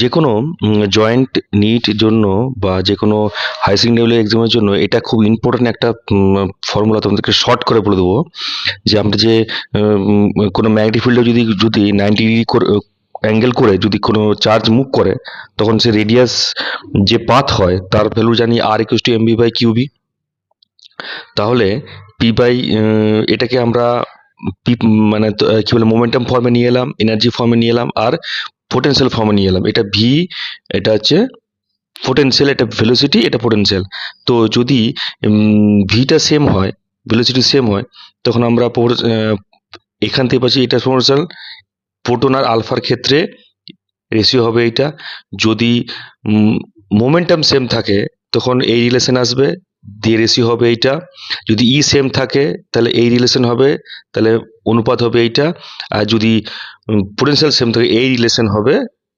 যে কোনো joint NEET জন্য বা যে কোনো হাই সেকেন্ডারি এক্সামের জন্য এটা খুব ইম্পর্টেন্ট একটা ফর্মুলা তোমাদেরকে শর্ট করে বলে দেবো যে আমরা যে কোনো ম্যাগনেটিক ফিল্ডে যদি 90 ডিগ্রি অ্যাঙ্গেল করে যদি কোনো চার্জ মুভ করে তখন সে রেডিয়াস যে পাথ হয় তার ভ্যালু জানি আর equals to MV by QB. তাহলে পি বাই এটাকে আমরা পি মানে কি বলে মোমেন্টাম ফর্মে নিয়ে এলাম, এনার্জি ফর্মে নিয়ে এলাম আর পোটেনশিয়াল ফর্মে নিয়ে এলাম। এটা ভি, এটা হচ্ছে পোটেনশিয়াল, এটা ভেলোসিটি, এটা পোটেনশিয়াল। তো যদি ভিটা সেম হয়, ভেলোসিটি সেম হয়, তখন আমরা এখান থেকে পাচ্ছি এটা প্রপোর্শনাল প্রোটন আর আলফার ক্ষেত্রে রেশিও হবে এইটা। যদি মোমেন্টাম সেম থাকে তখন এই রিলেশন আসবে, দিয়ে রেশিও হবে এইটা। যদি ই সেম থাকে তাহলে এই রিলেশন হবে, তাহলে অনুপাত হবে এইটা। আর যদি পোটেনশিয়াল সেম থাকে এই রিলেশন হবে,